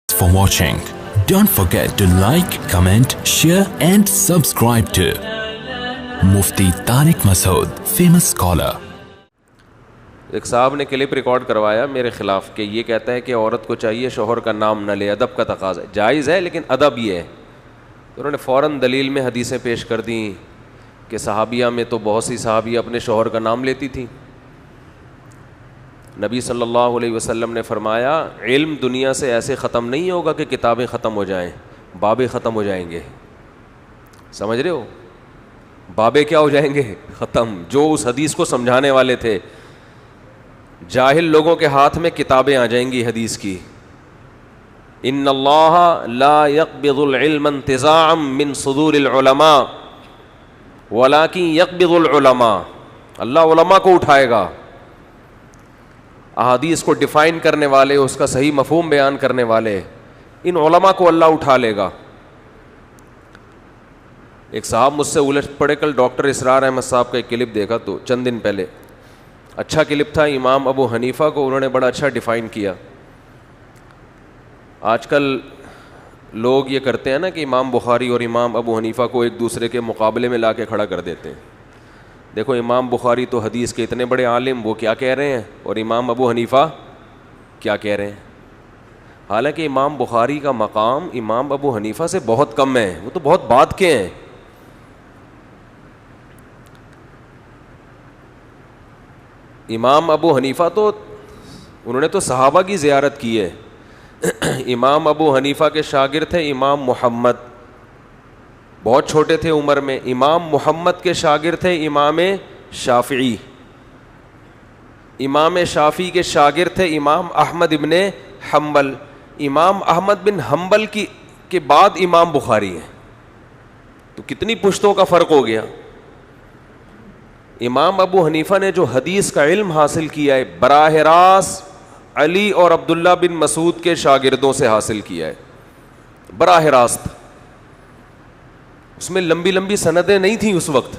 for watching. Don't forget to like, comment, share and subscribe to Mufti Tariq Masood, famous scholar. ایک صاحب نے clip record کروایا میرے خلاف کہ یہ کہتا ہے کہ عورت کو چاہیے شوہر کا نام نہ لے, ادب کا تقاضا ہے. جائز ہے لیکن ادب یہ ہے. تو انہوں نے فوراً دلیل میں حدیثیں پیش کر دیں کہ صحابیہ میں تو بہت سی صحابیہ اپنے شوہر کا نام لیتی تھیں. نبی صلی اللہ علیہ وسلم نے فرمایا علم دنیا سے ایسے ختم نہیں ہوگا کہ کتابیں ختم ہو جائیں, بابیں ختم ہو جائیں گے. سمجھ رہے ہو؟ بابیں کیا ہو جائیں گے؟ ختم. جو اس حدیث کو سمجھانے والے تھے, جاہل لوگوں کے ہاتھ میں کتابیں آ جائیں گی حدیث کی. ان اللہ لا يقبض العلم انتزاعا من صدور العلماء ولكن يقبض العلماء. اللہ علماء کو اٹھائے گا. احادیث کو ڈیفائن کرنے والے, اس کا صحیح مفہوم بیان کرنے والے, ان علماء کو اللہ اٹھا لے گا. ایک صاحب مجھ سے الجھ پڑے. کل ڈاکٹر اسرار احمد صاحب کا ایک کلپ دیکھا تو چند دن پہلے, اچھا کلپ تھا. امام ابو حنیفہ کو انہوں نے بڑا اچھا ڈیفائن کیا. آج کل لوگ یہ کرتے ہیں نا کہ امام بخاری اور امام ابو حنیفہ کو ایک دوسرے کے مقابلے میں لا کے کھڑا کر دیتے ہیں. دیکھو امام بخاری تو حدیث کے اتنے بڑے عالم, وہ کیا کہہ رہے ہیں, اور امام ابو حنیفہ کیا کہہ رہے ہیں. حالانکہ امام بخاری کا مقام امام ابو حنیفہ سے بہت کم ہے, وہ تو بہت بعد کے ہیں. امام ابو حنیفہ تو انہوں نے تو صحابہ کی زیارت کی ہے. امام ابو حنیفہ کے شاگرد تھے امام محمد, بہت چھوٹے تھے عمر میں. امام محمد کے شاگرد تھے امام شافعی. امام شافعی کے شاگرد تھے امام احمد ابن حنبل. امام احمد بن حنبل کے بعد امام بخاری ہے. تو کتنی پشتوں کا فرق ہو گیا. امام ابو حنیفہ نے جو حدیث کا علم حاصل کیا ہے براہ راست علی اور عبداللہ بن مسعود کے شاگردوں سے حاصل کیا ہے, براہ راست. اس میں لمبی لمبی سندیں نہیں تھیں اس وقت.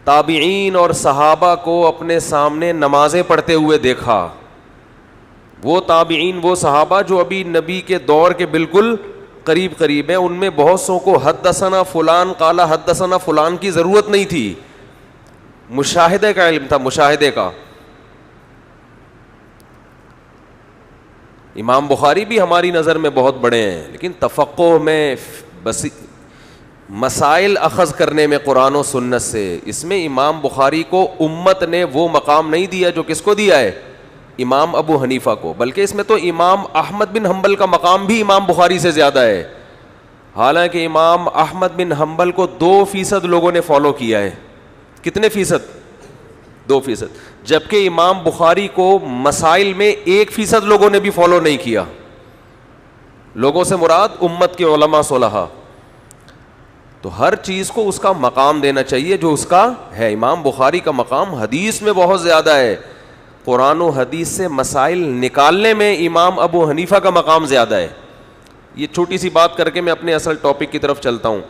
تابعین اور صحابہ کو اپنے سامنے نمازیں پڑھتے ہوئے دیکھا. وہ تابعین, وہ صحابہ جو ابھی نبی کے دور کے بالکل قریب ہیں, ان میں بہت سو کو حدثنا فلان قال حدثنا فلان کی ضرورت نہیں تھی. مشاہدے کا علم تھا, مشاہدے کا. امام بخاری بھی ہماری نظر میں بہت بڑے ہیں, لیکن تفقہ میں, بس مسائل اخذ کرنے میں قرآن و سنت سے, اس میں امام بخاری کو امت نے وہ مقام نہیں دیا جو کس کو دیا ہے, امام ابو حنیفہ کو. بلکہ اس میں تو امام احمد بن حنبل کا مقام بھی امام بخاری سے زیادہ ہے. حالانکہ امام احمد بن حنبل کو 2% لوگوں نے فالو کیا ہے. کتنے فیصد؟ 2%. جبکہ امام بخاری کو مسائل میں 1% لوگوں نے بھی فالو نہیں کیا. لوگوں سے مراد امت کے علماء صلحاء. تو ہر چیز کو اس کا مقام دینا چاہیے جو اس کا ہے. امام بخاری کا مقام حدیث میں بہت زیادہ ہے. قرآن و حدیث سے مسائل نکالنے میں امام ابو حنیفہ کا مقام زیادہ ہے. یہ چھوٹی سی بات کر کے میں اپنے اصل ٹاپک کی طرف چلتا ہوں.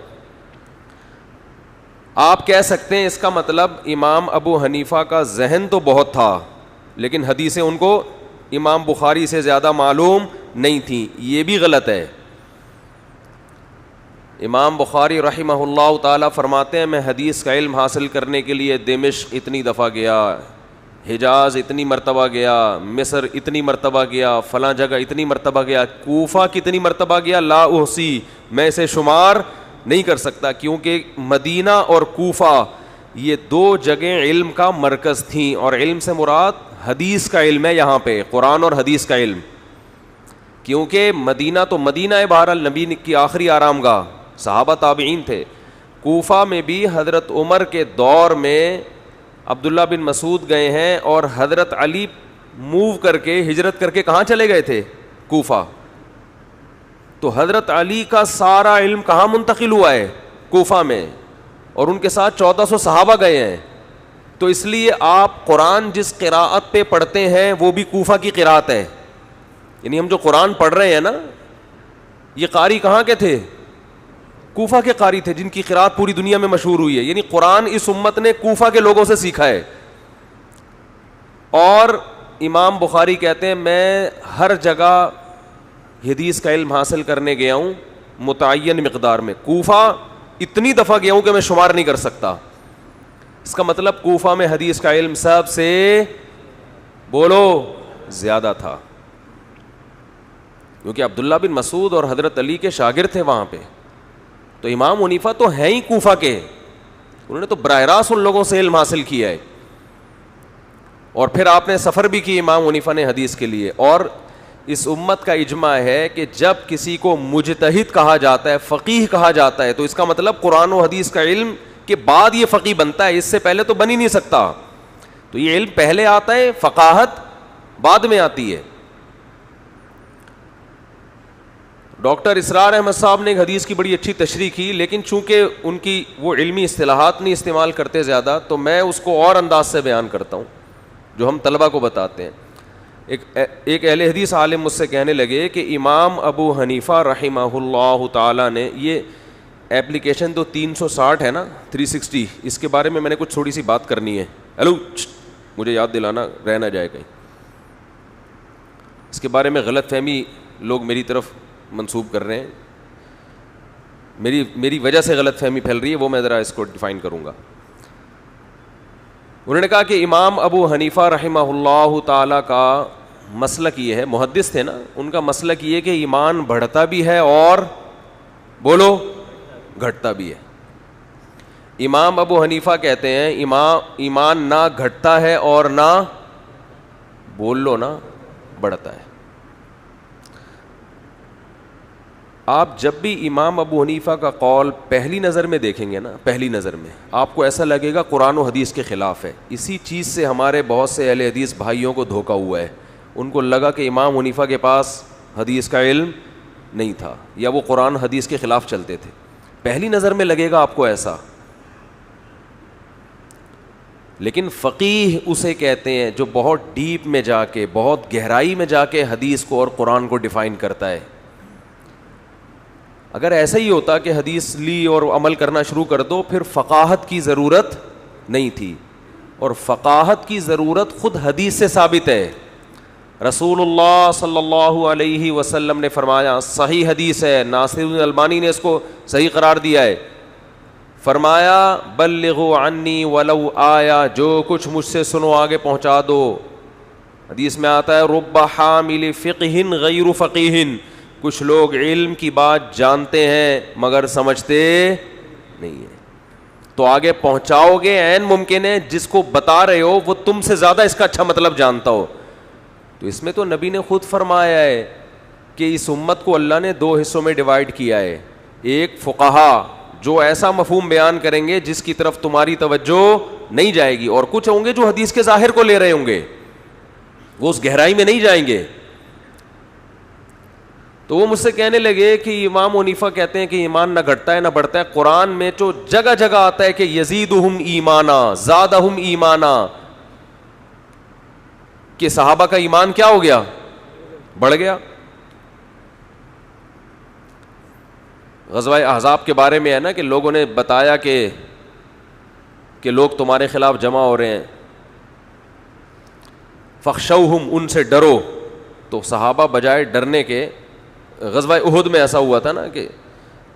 آپ کہہ سکتے ہیں اس کا مطلب امام ابو حنیفہ کا ذہن تو بہت تھا, لیکن حدیثیں ان کو امام بخاری سے زیادہ معلوم نہیں تھیں. یہ بھی غلط ہے. امام بخاری رحمہ اللہ تعالیٰ فرماتے ہیں میں حدیث کا علم حاصل کرنے کے لیے دمشق اتنی دفعہ گیا, حجاز اتنی مرتبہ گیا, مصر اتنی مرتبہ گیا, فلاں جگہ اتنی مرتبہ گیا, کوفہ کتنی مرتبہ گیا, لا احصی, میں اسے شمار نہیں کر سکتا. کیونکہ مدینہ اور کوفہ یہ 2 جگہیں علم کا مرکز تھیں, اور علم سے مراد حدیث کا علم ہے یہاں پہ, قرآن اور حدیث کا علم. کیونکہ مدینہ تو مدینہ ہے بہرحال, نبی کی آخری آرام گاہ, صحابہ تابعین تھے. کوفہ میں بھی حضرت عمر کے دور میں عبداللہ بن مسعود گئے ہیں, اور حضرت علی موو کر کے, ہجرت کر کے کہاں چلے گئے تھے؟ کوفہ. تو حضرت علی کا سارا علم کہاں منتقل ہوا ہے؟ کوفہ میں, اور ان کے ساتھ 1400 صحابہ گئے ہیں. تو اس لیے آپ قرآن جس قراءت پہ پڑھتے ہیں وہ بھی کوفہ کی قراءت ہے. یعنی ہم جو قرآن پڑھ رہے ہیں نا, یہ قاری کہاں کے تھے؟ کوفہ کے قاری تھے, جن کی قراءت پوری دنیا میں مشہور ہوئی ہے. یعنی قرآن اس امت نے کوفہ کے لوگوں سے سیکھا ہے. اور امام بخاری کہتے ہیں میں ہر جگہ حدیث کا علم حاصل کرنے گیا ہوں متعین مقدار میں. کوفہ اتنی دفعہ گیا ہوں کہ میں شمار نہیں کر سکتا. اس کا مطلب کوفہ میں حدیث کا علم سب سے بولو زیادہ تھا, کیونکہ عبداللہ بن مسعود اور حضرت علی کے شاگرد تھے وہاں پہ. تو امام حنیفہ تو ہیں ہی کوفہ کے, انہوں نے تو براہ راست ان لوگوں سے علم حاصل کیا ہے. اور پھر آپ نے سفر بھی کی امام حنیفہ نے حدیث کے لیے. اور اس امت کا اجماع ہے کہ جب کسی کو مجتہد کہا جاتا ہے, فقیہ کہا جاتا ہے, تو اس کا مطلب قرآن و حدیث کا علم کے بعد یہ فقیہ بنتا ہے, اس سے پہلے تو بن ہی نہیں سکتا. تو یہ علم پہلے آتا ہے, فقاہت بعد میں آتی ہے. ڈاکٹر اسرار احمد صاحب نے ایک حدیث کی بڑی اچھی تشریح کی, لیکن چونکہ ان کی وہ علمی اصطلاحات نہیں استعمال کرتے زیادہ, تو میں اس کو اور انداز سے بیان کرتا ہوں جو ہم طلبہ کو بتاتے ہیں. ایک اہل حدیث عالم مجھ سے کہنے لگے کہ امام ابو حنیفہ رحمہ اللہ تعالیٰ نے, یہ ایپلیکیشن تو 360 ہے نا 360, اس کے بارے میں نے کچھ تھوڑی سی بات کرنی ہے. ہیلو, مجھے یاد دلانا رہ نہ جائے کہیں. اس کے بارے میں غلط فہمی لوگ میری طرف منسوب کر رہے ہیں, میری وجہ سے غلط فہمی پھیل رہی ہے, وہ میں ذرا اس کو ڈیفائن کروں گا. انہوں نے کہا کہ امام ابو حنیفہ رحمہ اللہ تعالیٰ کا مسلک یہ ہے, محدث تھے نا, ان کا مسلک یہ کہ ایمان بڑھتا بھی ہے اور بولو گھٹتا بھی ہے. امام ابو حنیفہ کہتے ہیں ایمان نہ گھٹتا ہے اور نہ بول لو نا بڑھتا ہے. آپ جب بھی امام ابو حنیفہ کا قول پہلی نظر میں دیکھیں گے نا, پہلی نظر میں آپ کو ایسا لگے گا قرآن و حدیث کے خلاف ہے. اسی چیز سے ہمارے بہت سے اہل حدیث بھائیوں کو دھوکا ہوا ہے. ان کو لگا کہ امام حنیفہ کے پاس حدیث کا علم نہیں تھا یا وہ قرآن حدیث کے خلاف چلتے تھے. پہلی نظر میں لگے گا آپ کو ایسا, لیکن فقیہ اسے کہتے ہیں جو بہت ڈیپ میں جا کے, بہت گہرائی میں جا کے حدیث کو اور قرآن کو ڈیفائن کرتا ہے. اگر ایسا ہی ہوتا کہ حدیث لی اور عمل کرنا شروع کر دو, پھر فقاہت کی ضرورت نہیں تھی. اور فقاہت کی ضرورت خود حدیث سے ثابت ہے. رسول اللہ صلی اللہ علیہ وسلم نے فرمایا, صحیح حدیث ہے, ناصر الالبانی نے اس کو صحیح قرار دیا ہے, فرمایا بلغوا عنی ولو آیا, جو کچھ مجھ سے سنو آگے پہنچا دو. حدیث میں آتا ہے رب حامل فقہ غیر فقیہ, کچھ لوگ علم کی بات جانتے ہیں مگر سمجھتے نہیں ہیں. تو آگے پہنچاؤ گے, عین ممکن ہے جس کو بتا رہے ہو وہ تم سے زیادہ اس کا اچھا مطلب جانتا ہو. تو اس میں تو نبی نے خود فرمایا ہے کہ اس امت کو اللہ نے 2 حصوں میں ڈیوائیڈ کیا ہے. ایک فقہا جو ایسا مفہوم بیان کریں گے جس کی طرف تمہاری توجہ نہیں جائے گی, اور کچھ ہوں گے جو حدیث کے ظاہر کو لے رہے ہوں گے, وہ اس گہرائی میں نہیں جائیں گے. تو وہ مجھ سے کہنے لگے کہ امام حنیفہ کہتے ہیں کہ ایمان نہ گھٹتا ہے نہ بڑھتا ہے. قرآن میں جو جگہ جگہ آتا ہے کہ یزیدہم ایمانا, زادہم ایمانا, کہ صحابہ کا ایمان کیا ہو گیا, بڑھ گیا. غزوہ احزاب کے بارے میں ہے نا کہ لوگوں نے بتایا کہ لوگ تمہارے خلاف جمع ہو رہے ہیں, فخشوہم, ان سے ڈرو. تو صحابہ بجائے ڈرنے کے, غزوہ احد میں ایسا ہوا تھا نا کہ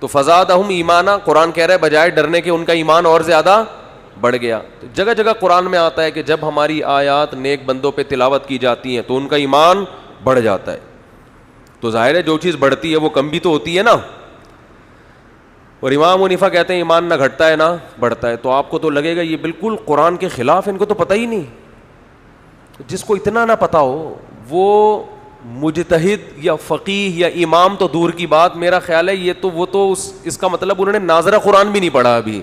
تو فزادہم ایمانا, قرآن کہہ رہا ہے بجائے ڈرنے کے ان کا ایمان اور زیادہ بڑھ گیا. تو جگہ جگہ قرآن میں آتا ہے کہ جب ہماری آیات نیک بندوں پہ تلاوت کی جاتی ہیں تو ان کا ایمان بڑھ جاتا ہے. تو ظاہر ہے جو چیز بڑھتی ہے وہ کم بھی تو ہوتی ہے نا. اور امام حنیفہ کہتے ہیں ایمان نہ گھٹتا ہے نہ بڑھتا ہے. تو آپ کو تو لگے گا یہ بالکل قرآن کے خلاف, ان کو تو پتہ ہی نہیں. جس کو اتنا نہ پتا ہو وہ مجتہد یا فقیہ یا امام تو دور کی بات, میرا خیال ہے یہ تو وہ تو اس کا مطلب انہوں نے ناظرہ قرآن بھی نہیں پڑھا, ابھی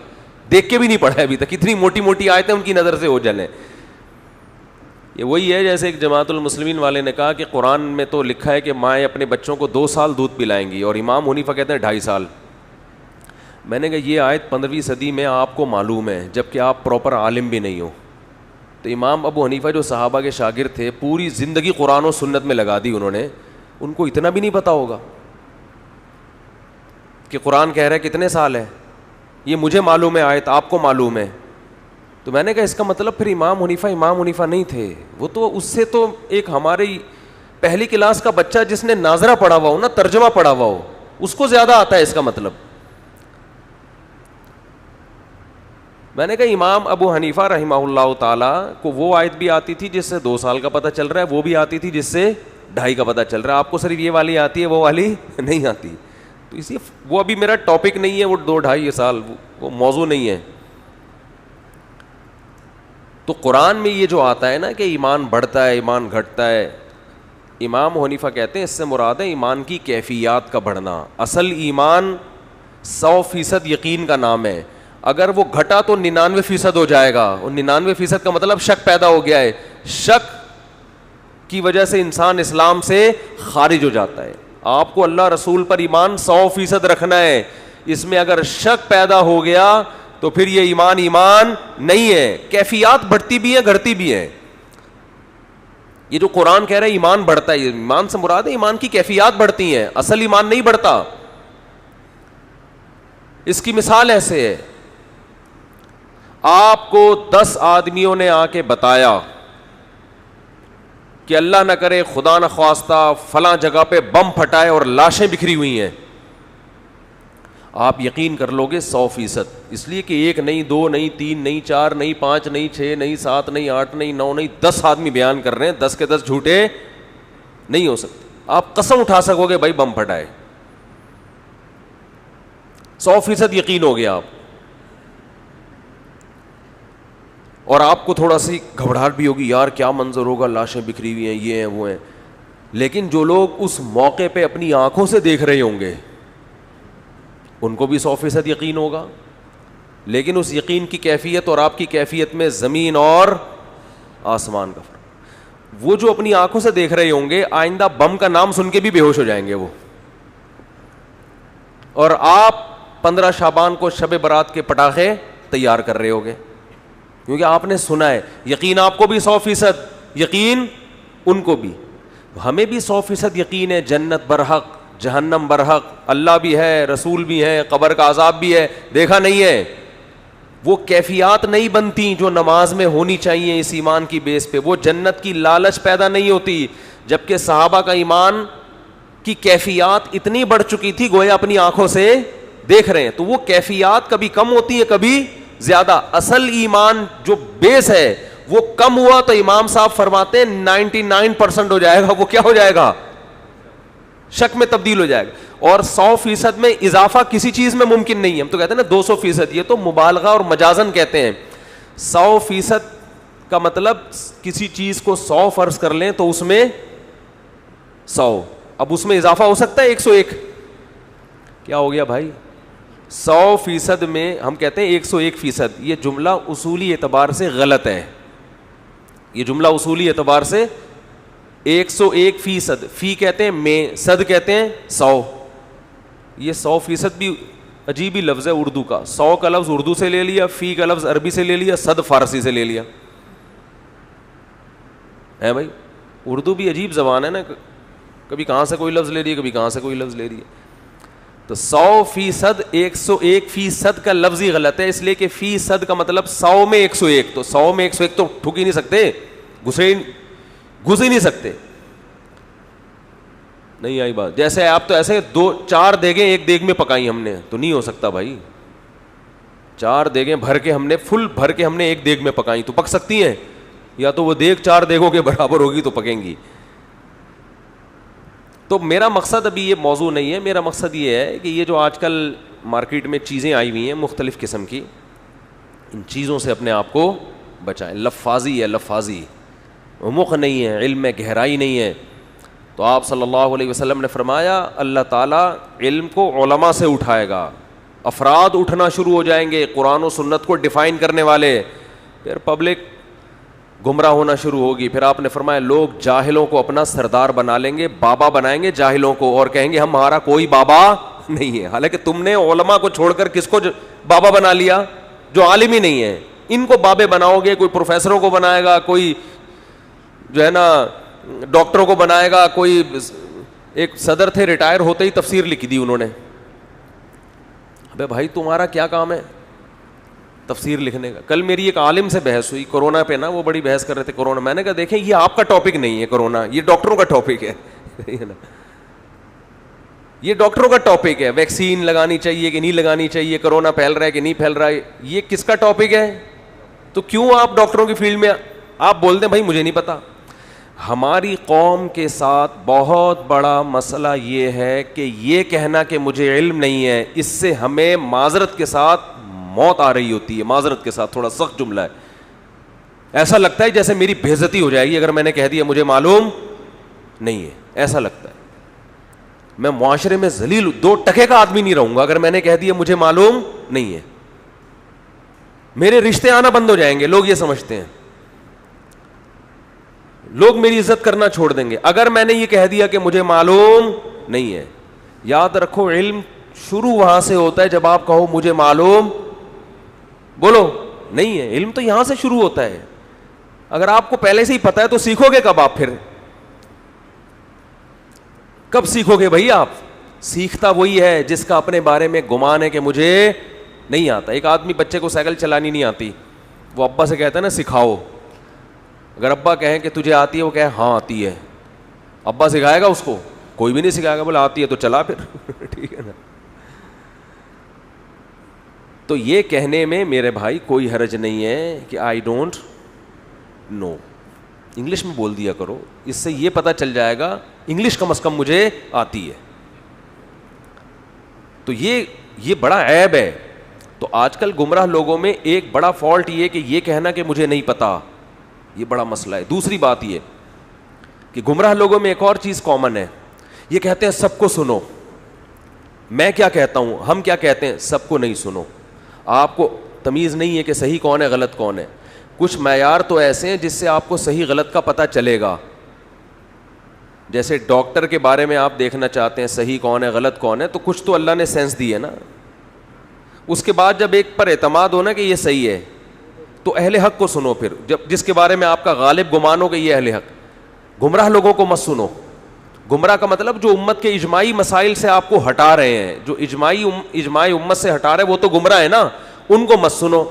دیکھ کے بھی نہیں پڑھا ابھی تک. اتنی موٹی موٹی آیتیں ان کی نظر سے اوجھل ہیں. یہ وہی ہے جیسے ایک جماعت المسلمین والے نے کہا کہ قرآن میں تو لکھا ہے کہ مائیں اپنے بچوں کو 2 سال دودھ پلائیں گی, اور امام حنیفہ کہتے ہیں 2.5 سال. میں نے کہا یہ آیت 15ویں صدی میں آپ کو معلوم ہے جبکہ آپ پراپر عالم بھی نہیں ہو. تو امام ابو حنیفہ جو صحابہ کے شاگرد تھے, پوری زندگی قرآن و سنت میں لگا دی انہوں نے, ان کو اتنا بھی نہیں پتا ہوگا کہ قرآن کہہ رہا ہے کتنے سال ہے. یہ مجھے معلوم ہے آیت, آپ کو معلوم ہے. تو میں نے کہا اس کا مطلب پھر امام حنیفہ نہیں تھے, وہ تو اس سے تو ایک ہماری پہلی کلاس کا بچہ جس نے ناظرہ پڑھا ہوا ہو نا, ترجمہ پڑھا ہوا ہو, اس کو زیادہ آتا ہے اس کا مطلب. میں نے کہا امام ابو حنیفہ رحمہ اللہ تعالی کو وہ آیت بھی آتی تھی جس سے 2 سال کا پتہ چل رہا ہے, وہ بھی آتی تھی جس سے 2.5 کا پتہ چل رہا ہے. آپ کو صرف یہ والی آتی ہے, وہ والی نہیں آتی. تو اسی وہ ابھی میرا ٹاپک نہیں ہے, وہ 2-2.5 سال وہ موضوع نہیں ہے. تو قرآن میں یہ جو آتا ہے نا کہ ایمان بڑھتا ہے ایمان گھٹتا ہے, امام حنیفہ کہتے ہیں اس سے مراد ہے ایمان کی کیفیات کا بڑھنا. اصل ایمان 100% یقین کا نام ہے. اگر وہ گھٹا تو 99% ہو جائے گا, اور 99% کا مطلب شک پیدا ہو گیا ہے. شک کی وجہ سے انسان اسلام سے خارج ہو جاتا ہے. آپ کو اللہ رسول پر ایمان 100% رکھنا ہے. اس میں اگر شک پیدا ہو گیا تو پھر یہ ایمان نہیں ہے. کیفیات بڑھتی بھی ہیں گھٹتی بھی ہیں. یہ جو قرآن کہہ رہا ہے ایمان بڑھتا ہے, ایمان سے مراد ہے ایمان کی کیفیات بڑھتی ہیں, اصل ایمان نہیں بڑھتا. اس کی مثال ایسے ہے, آپ کو 10 آدمیوں نے آ کے بتایا کہ اللہ نہ کرے خدا نہ خواستہ فلاں جگہ پہ بم پھٹائے اور لاشیں بکھری ہوئی ہیں, آپ یقین کر لو گے 100%. اس لیے کہ 1 نہیں 2 نہیں 3 نہیں 4 نہیں 5 نہیں 6 نہیں 7 نہیں 8 نہیں 9 نہیں 10 آدمی بیان کر رہے ہیں, 10 کے 10 جھوٹے نہیں ہو سکتے. آپ قسم اٹھا سکو گے بھائی بم پھٹائے, 100% یقین ہو گیا آپ. اور آپ کو تھوڑا سی گھبراہٹ بھی ہوگی, یار کیا منظر ہوگا, لاشیں بکھری ہوئی ہیں, یہ ہیں وہ ہیں. لیکن جو لوگ اس موقع پہ اپنی آنکھوں سے دیکھ رہے ہوں گے ان کو بھی 100% یقین ہوگا. لیکن اس یقین کی کیفیت اور آپ کی کیفیت میں زمین اور آسمان کا فرق. وہ جو اپنی آنکھوں سے دیکھ رہے ہوں گے آئندہ بم کا نام سن کے بھی بے ہوش ہو جائیں گے وہ, اور آپ 15 شعبان کو شب برات کے پٹاخے تیار کر رہے ہوگے کیونکہ آپ نے سنا ہے. یقین آپ کو بھی 100%, یقین ان کو بھی. ہمیں بھی 100% یقین ہے جنت برحق جہنم برحق, اللہ بھی ہے رسول بھی ہے قبر کا عذاب بھی ہے. دیکھا نہیں ہے, وہ کیفیات نہیں بنتی جو نماز میں ہونی چاہیے اس ایمان کی بیس پہ. وہ جنت کی لالچ پیدا نہیں ہوتی. جبکہ صحابہ کا ایمان کی کیفیات اتنی بڑھ چکی تھی گویا اپنی آنکھوں سے دیکھ رہے ہیں, تو وہ کیفیات کبھی کم ہوتی ہیں کبھی زیادہ. اصل ایمان جو بیس ہے وہ کم ہوا تو امام صاحب فرماتے ہیں 99% ہو جائے گا, وہ کیا ہو جائے گا, شک میں تبدیل ہو جائے گا. اور 100% میں اضافہ کسی چیز میں ممکن نہیں ہے. ہم تو کہتے ہیں نا 200%, یہ تو مبالغہ اور مجازن کہتے ہیں. 100% کا مطلب کسی چیز کو 100 فرض کر لیں تو اس میں 100, اب اس میں اضافہ ہو سکتا ہے 101. کیا ہو گیا بھائی, 100% میں ہم کہتے ہیں 101%. یہ جملہ اصولی اعتبار سے غلط ہے. یہ جملہ اصولی اعتبار سے 101%, فی کہتے ہیں میں, صد کہتے ہیں 100. یہ 100% بھی عجیب ہی لفظ ہے اردو کا. 100 کا لفظ اردو سے لے لیا, فی کا لفظ عربی سے لے لیا, صد فارسی سے لے لیا ہے. بھائی اردو بھی عجیب زبان ہے نا, کبھی کہاں سے کوئی لفظ لے رہی ہے کبھی کہاں سے کوئی لفظ لے رہی ہے. تو 100%, 101% کا لفظ ہی غلط ہے, اس لیے کہ فیصد کا مطلب 100 میں 101, تو 100 میں 101 تو ٹھک ہی نہیں سکتے, گھس ہی نہیں سکتے. نہیں آئی بات. جیسے آپ تو ایسے 4 دیگیں ایک دیگ میں پکائی ہم نے, تو نہیں ہو سکتا بھائی. 4 دیگیں بھر کے ہم نے, فل بھر کے ہم نے ایک دیگ میں پکائی تو پک سکتی ہیں, یا تو وہ دیگ 4 دیگوں کے برابر ہوگی تو پکیں گی. تو میرا مقصد ابھی یہ موضوع نہیں ہے. میرا مقصد یہ ہے کہ یہ جو آج کل مارکیٹ میں چیزیں آئی ہوئی ہیں مختلف قسم کی, ان چیزوں سے اپنے آپ کو بچائیں. لفاظی ہے, لفاظی عمق نہیں ہے, علم میں گہرائی نہیں ہے. تو آپ صلی اللہ علیہ وسلم نے فرمایا اللہ تعالیٰ علم کو علماء سے اٹھائے گا, افراد اٹھنا شروع ہو جائیں گے قرآن و سنت کو ڈیفائن کرنے والے, پھر پبلک گمراہ ہونا شروع ہوگی. پھر آپ نے فرمایا لوگ جاہلوں کو اپنا سردار بنا لیں گے, بابا بنائیں گے جاہلوں کو, اور کہیں گے ہمارا کوئی بابا نہیں ہے. حالانکہ تم نے علماء کو چھوڑ کر کس کو بابا بنا لیا, جو عالم ہی نہیں ہے. ان کو بابے بناؤ گے, کوئی پروفیسروں کو بنائے گا, کوئی جو ہے نا ڈاکٹروں کو بنائے گا. کوئی ایک صدر تھے ریٹائر ہوتے ہی تفسیر لکھ دی انہوں نے. ابے بھائی تمہارا کیا کام ہے, تفسیر لکھنے کا. کل میری ایک عالم سے بحث ہوئی کورونا پہ نا, وہ بڑی بحث کر رہے تھے کورونا. میں نے کہا دیکھیں یہ آپ کا ٹاپک نہیں ہے کورونا, یہ ڈاکٹروں کا ٹاپک ہے. یہ ڈاکٹروں کا ٹاپک ہے, ویکسین لگانی چاہیے کہ نہیں لگانی چاہیے, کورونا پھیل رہا ہے کہ نہیں پھیل رہا ہے, یہ کس کا ٹاپک ہے؟ تو کیوں آپ ڈاکٹروں کی فیلڈ میں آپ بول دیں بھائی مجھے نہیں پتا. ہماری قوم کے ساتھ بہت بڑا مسئلہ یہ ہے کہ یہ کہنا کہ مجھے علم نہیں ہے, اس سے ہمیں معذرت کے ساتھ موت آ رہی ہوتی ہے. معذرت کے ساتھ, تھوڑا سخت جملہ ہے, ایسا لگتا ہے جیسے میری بے عزتی ہو جائے گی اگر میں نے کہہ دیا مجھے معلوم نہیں ہے. ایسا لگتا ہے میں معاشرے میں ذلیل 2 ٹکے کا آدمی نہیں رہوں گا اگر میں نے کہہ دیا مجھے معلوم نہیں ہے. میرے رشتے آنا بند ہو جائیں گے, لوگ یہ سمجھتے ہیں. لوگ میری عزت کرنا چھوڑ دیں گے اگر میں نے یہ کہہ دیا کہ مجھے معلوم نہیں ہے. یاد رکھو علم شروع وہاں سے ہوتا ہے جب آپ کہو مجھے معلوم, بولو نہیں ہے. علم تو یہاں سے شروع ہوتا ہے. اگر آپ کو پہلے سے ہی پتا ہے تو سیکھو گے کب آپ؟ پھر کب سیکھو گے بھائی آپ؟ سیکھتا وہی ہے جس کا اپنے بارے میں گمان ہے کہ مجھے نہیں آتا. ایک آدمی بچے کو سائیکل چلانی نہیں آتی, وہ ابا سے کہتا ہے نا سکھاؤ. اگر ابا کہیں کہ تجھے آتی ہے, وہ کہے ہاں آتی ہے, ابا سکھائے گا اس کو؟ کوئی بھی نہیں سکھائے گا. بولا آتی ہے تو چلا پھر. ٹھیک ہے نا. تو یہ کہنے میں میرے بھائی کوئی حرج نہیں ہے کہ آئی ڈونٹ نو. انگلش میں بول دیا کرو, اس سے یہ پتہ چل جائے گا انگلش کم از کم مجھے آتی ہے. تو یہ بڑا عیب ہے. تو آج کل گمراہ لوگوں میں ایک بڑا فالٹ یہ کہ یہ کہنا کہ مجھے نہیں پتا, یہ بڑا مسئلہ ہے. دوسری بات یہ کہ گمراہ لوگوں میں ایک اور چیز کامن ہے, یہ کہتے ہیں سب کو سنو. میں کیا کہتا ہوں, ہم کیا کہتے ہیں, سب کو نہیں سنو. آپ کو تمیز نہیں ہے کہ صحیح کون ہے غلط کون ہے. کچھ معیار تو ایسے ہیں جس سے آپ کو صحیح غلط کا پتہ چلے گا. جیسے ڈاکٹر کے بارے میں آپ دیکھنا چاہتے ہیں صحیح کون ہے غلط کون ہے, تو کچھ تو اللہ نے سینس دی ہے نا. اس کے بعد جب ایک پر اعتماد ہونا کہ یہ صحیح ہے, تو اہل حق کو سنو. پھر جب جس کے بارے میں آپ کا غالب گمان ہو کہ یہ اہل حق. گمراہ لوگوں کو مت سنو. گمراہ کا مطلب جو امت کے اجماعی مسائل سے آپ کو ہٹا رہے ہیں, جو اجماعی امت سے ہٹا رہے ہیں, وہ تو گمراہ ہے نا, ان کو مت سنو.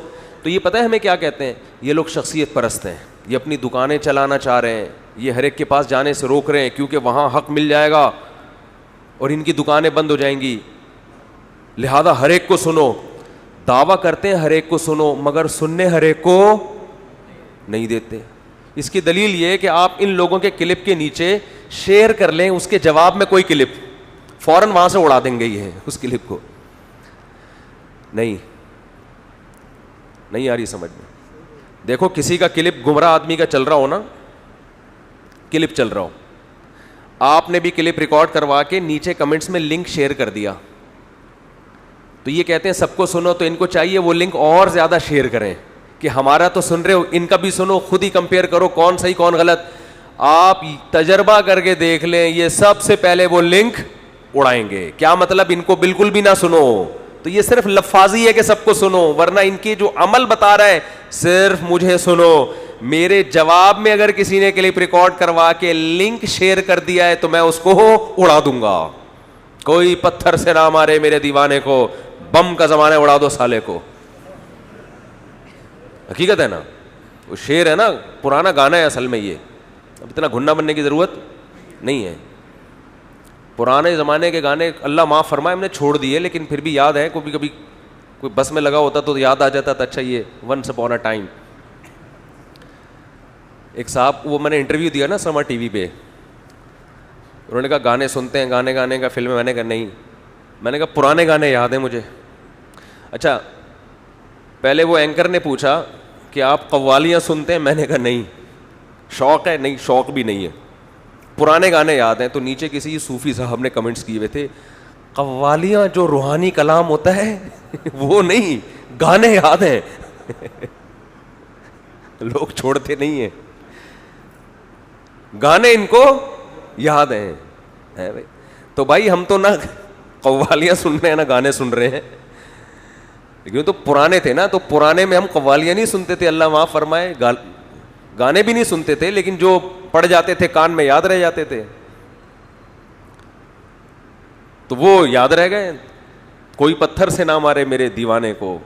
تو یہ پتہ ہے ہمیں کیا کہتے ہیں, یہ لوگ شخصیت پرست ہیں, یہ اپنی دکانیں چلانا چاہ رہے ہیں, یہ ہر ایک کے پاس جانے سے روک رہے ہیں کیونکہ وہاں حق مل جائے گا اور ان کی دکانیں بند ہو جائیں گی, لہذا ہر ایک کو سنو. دعویٰ کرتے ہیں ہر ایک کو سنو, مگر سننے ہر ایک کو نہیں دیتے. اس کی دلیل یہ ہے کہ آپ ان لوگوں کے کلپ کے نیچے شیئر کر لیں, اس کے جواب میں کوئی کلپ, فوراً وہاں سے اڑا دیں گے یہ اس کلپ کو. نہیں آ رہی سمجھ میں. دیکھو کسی کا کلپ گمراہ آدمی کا چل رہا ہو نا, کلپ چل رہا ہو, آپ نے بھی کلپ ریکارڈ کروا کے نیچے کمنٹس میں لنک شیئر کر دیا, تو یہ کہتے ہیں سب کو سنو. تو ان کو چاہیے وہ لنک اور زیادہ شیئر کریں کہ ہمارا تو سن رہے ہو, ان کا بھی سنو, خود ہی کمپیئر کرو کون صحیح کون غلط. آپ تجربہ کر کے دیکھ لیں, یہ سب سے پہلے وہ لنک اڑائیں گے. کیا مطلب ان کو بالکل بھی نہ سنو؟ تو یہ صرف لفاظی ہے کہ سب کو سنو, ورنہ ان کی جو عمل بتا رہا ہے صرف مجھے سنو. میرے جواب میں اگر کسی نے کلپ ریکارڈ کروا کے لنک شیئر کر دیا ہے تو میں اس کو اڑا دوں گا. کوئی پتھر سے نہ مارے میرے دیوانے کو, بم کا زمانہ اڑا دو سالے کو. حقیقت ہے نا, وہ شعر ہے نا, پرانا گانا ہے اصل میں. یہ اب اتنا گھننا بننے کی ضرورت نہیں ہے. پرانے زمانے کے گانے اللہ معاف فرمائے ہم نے چھوڑ دیے, لیکن پھر بھی یاد ہے. کبھی کبھی کوئی بس میں لگا ہوتا تو یاد آ جاتا تھا, اچھا یہ ونس اپون اے ٹائم. ایک صاحب, وہ میں نے انٹرویو دیا نا سما ٹی وی پہ, انہوں نے کہا گانے سنتے ہیں, گانے گانے کا فلم. میں نے کہا نہیں. میں نے کہا پرانے گانے یاد ہیں مجھے. اچھا, پہلے وہ اینکر نے پوچھا کہ آپ قوالیاں سنتے ہیں؟ میں نے کہا نہیں. شوق ہے؟ نہیں, شوق بھی نہیں ہے. پرانے گانے یاد ہیں. تو نیچے کسی صوفی صاحب نے کمنٹس کیے ہوئے تھے, قوالیاں جو روحانی کلام ہوتا ہے وہ نہیں, گانے یاد ہیں. لوگ چھوڑتے نہیں ہیں, گانے ان کو یاد ہیں. تو بھائی ہم تو نہ قوالیاں سن رہے ہیں نہ گانے سن رہے ہیں, لیکن تو پرانے تھے نا, تو پرانے میں ہم قوالیاں نہیں سنتے تھے, اللہ معاف فرمائے, گانے بھی نہیں سنتے تھے, لیکن جو پڑ جاتے تھے کان میں یاد رہ جاتے تھے, تو وہ یاد رہ گئے. کوئی پتھر سے نہ مارے میرے دیوانے کو,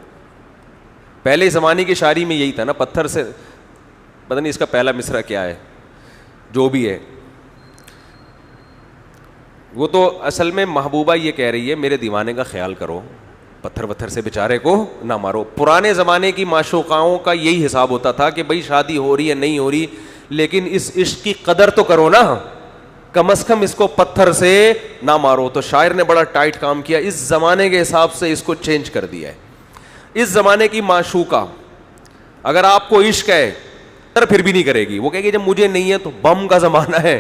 پہلے زمانے کی شاعری میں یہی تھا نا, پتھر سے, پتہ نہیں اس کا پہلا مصرع کیا ہے, جو بھی ہے وہ تو اصل میں محبوبہ یہ کہہ رہی ہے میرے دیوانے کا خیال کرو, پتھر وتھر سے بیچارے کو نہ مارو. پرانے زمانے کی معشوقاؤں کا یہی حساب ہوتا تھا کہ بھائی شادی ہو رہی ہے نہیں ہو رہی, لیکن اس عشق کی قدر تو کرو نا, کم از کم اس کو پتھر سے نہ مارو. تو شاعر نے بڑا ٹائٹ کام کیا, اس زمانے کے حساب سے اس کو چینج کر دیا ہے. اس زمانے کی معشوقہ اگر آپ کو عشق ہے پھر بھی نہیں کرے گی, وہ کہے گی جب مجھے نہیں ہے تو بم کا زمانہ ہے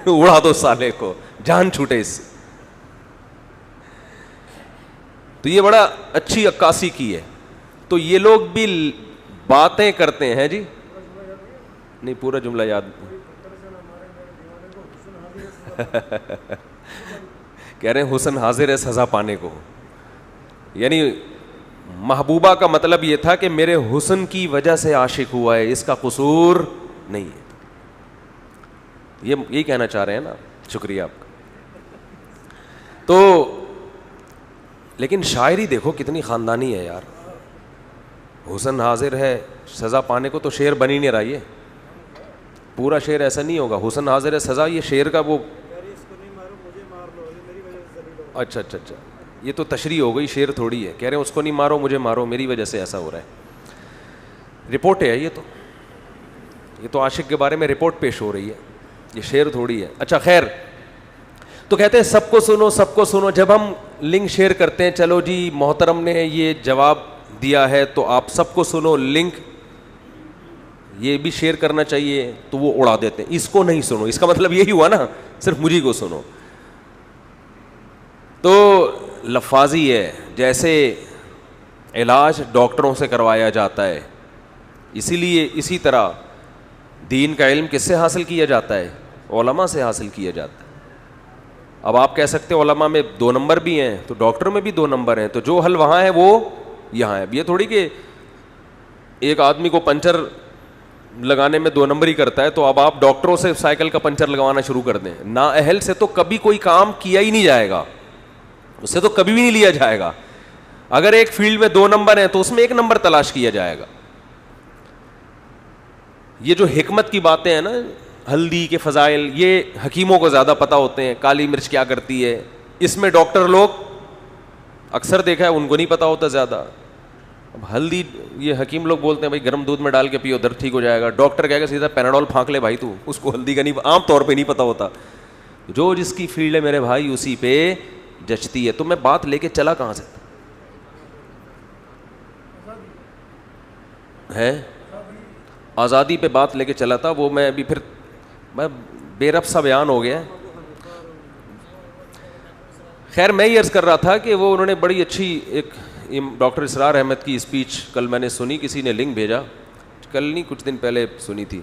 اڑا دو سالے کو, جان چھوٹے اس سے. تو یہ بڑا اچھی عکاسی کی ہے. تو یہ لوگ بھی باتیں کرتے ہیں جی, نہیں پورا جملہ یاد کہہ رہے ہیں حسن حاضر ہے سزا پانے کو, یعنی محبوبہ کا مطلب یہ تھا کہ میرے حسن کی وجہ سے عاشق ہوا ہے, اس کا قصور نہیں ہے. یہی کہنا چاہ رہے ہیں نا, شکریہ آپ کا. تو لیکن شاعری دیکھو کتنی خاندانی ہے یار, حسن حاضر ہے سزا پانے کو, تو شعر بن ہی نہیں رہا, یہ پورا شعر ایسا نہیں ہوگا. حسن حاضر ہے سزا, یہ شعر کا وہ اچھا اچھا اچھا, یہ تو تشریح ہو گئی, شعر تھوڑی ہے. کہہ رہے ہیں اس کو نہیں مارو مجھے مارو, میری وجہ سے ایسا ہو رہا ہے. رپورٹ ہے یہ تو عاشق کے بارے میں رپورٹ پیش ہو رہی ہے, یہ شعر تھوڑی ہے. اچھا خیر, تو کہتے ہیں سب کو سنو سب کو سنو. جب ہم لنک شیئر کرتے ہیں, چلو جی محترم نے یہ جواب دیا ہے تو آپ سب کو سنو, لنک یہ بھی شیئر کرنا چاہیے, تو وہ اڑا دیتے ہیں اس کو نہیں سنو. اس کا مطلب یہی ہوا نا, صرف مجھے کو سنو. تو لفاظی ہے, جیسے علاج ڈاکٹروں سے کروایا جاتا ہے, اسی لیے اسی طرح دین کا علم کس سے حاصل کیا جاتا ہے؟ علماء سے حاصل کیا جاتا ہے. اب آپ کہہ سکتے ہیں علماء میں 2 نمبر بھی ہیں, تو ڈاکٹر میں بھی 2 نمبر ہیں, تو جو حل وہاں ہے وہ یہاں ہے. یہ تھوڑی کہ ایک آدمی کو پنچر لگانے میں 2 نمبر ہی کرتا ہے, تو اب آپ ڈاکٹروں سے سائیکل کا پنچر لگوانا شروع کر دیں. نااہل سے تو کبھی کوئی کام کیا ہی نہیں جائے گا, اس سے تو کبھی بھی نہیں لیا جائے گا. اگر ایک فیلڈ میں 2 نمبر ہیں تو اس میں 1 نمبر تلاش کیا جائے گا. یہ جو حکمت کی باتیں ہیں نا, ہلدی کے فضائل, یہ حکیموں کو زیادہ پتہ ہوتے ہیں. کالی مرچ کیا کرتی ہے, اس میں ڈاکٹر لوگ اکثر دیکھا ہے ان کو نہیں پتہ ہوتا زیادہ. اب ہلدی یہ حکیم لوگ بولتے ہیں بھائی گرم دودھ میں ڈال کے پیو درد ٹھیک ہو جائے گا. ڈاکٹر کہے گا سیدھا پیناڈول پھانک لے بھائی تو, اس کو ہلدی کا نہیں عام طور پہ نہیں پتہ ہوتا. جو جس کی فیلڈ ہے میرے بھائی اسی پہ جچتی ہے. تو میں بات لے کے چلا کہاں سے ہے, آزادی پہ بات لے کے چلا تھا. وہ میں ابھی پھر میں بے رب سا بیان ہو گیا. خیر میں یہ عرض کر رہا تھا کہ وہ انہوں نے بڑی اچھی ایک ڈاکٹر اسرار احمد کی اسپیچ کل میں نے سنی, کسی نے لنک بھیجا, کل نہیں کچھ دن پہلے سنی تھی,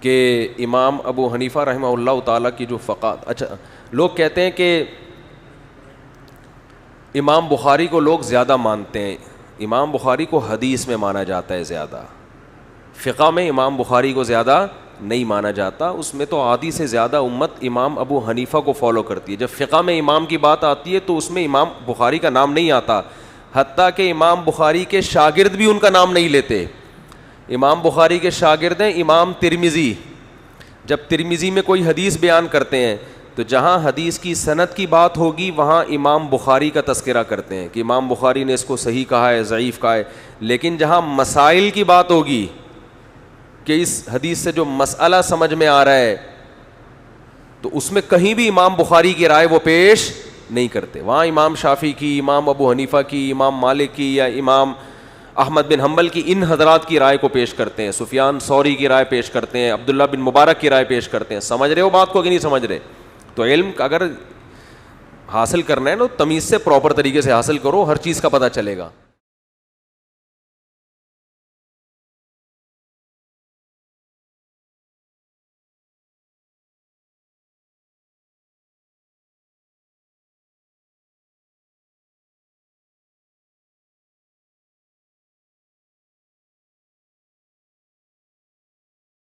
کہ امام ابو حنیفہ رحمہ اللہ تعالیٰ کی جو فقات. اچھا لوگ کہتے ہیں کہ امام بخاری کو لوگ زیادہ مانتے ہیں, امام بخاری کو حدیث میں مانا جاتا ہے زیادہ, فقہ میں امام بخاری کو زیادہ نہیں مانا جاتا. اس میں تو آدھی سے زیادہ امت امام ابو حنیفہ کو فالو کرتی ہے. جب فقہ میں امام کی بات آتی ہے تو اس میں امام بخاری کا نام نہیں آتا, حتیٰ کہ امام بخاری کے شاگرد بھی ان کا نام نہیں لیتے. امام بخاری کے شاگرد ہیں امام ترمذی. جب ترمذی میں کوئی حدیث بیان کرتے ہیں تو جہاں حدیث کی سند کی بات ہوگی وہاں امام بخاری کا تذکرہ کرتے ہیں کہ امام بخاری نے اس کو صحیح کہا ہے, ضعیف کہا ہے. لیکن جہاں مسائل کی بات ہوگی کہ اس حدیث سے جو مسئلہ سمجھ میں آ رہا ہے, تو اس میں کہیں بھی امام بخاری کی رائے وہ پیش نہیں کرتے. وہاں امام شافعی کی, امام ابو حنیفہ کی, امام مالک کی یا امام احمد بن حنبل کی, ان حضرات کی رائے کو پیش کرتے ہیں. سفیان ثوری کی رائے پیش کرتے ہیں, عبداللہ بن مبارک کی رائے پیش کرتے ہیں. سمجھ رہے ہو بات کو کہ نہیں سمجھ رہے؟ تو علم اگر حاصل کرنا ہے نا تمیز سے پراپر طریقے سے حاصل کرو, ہر چیز کا پتہ چلے گا.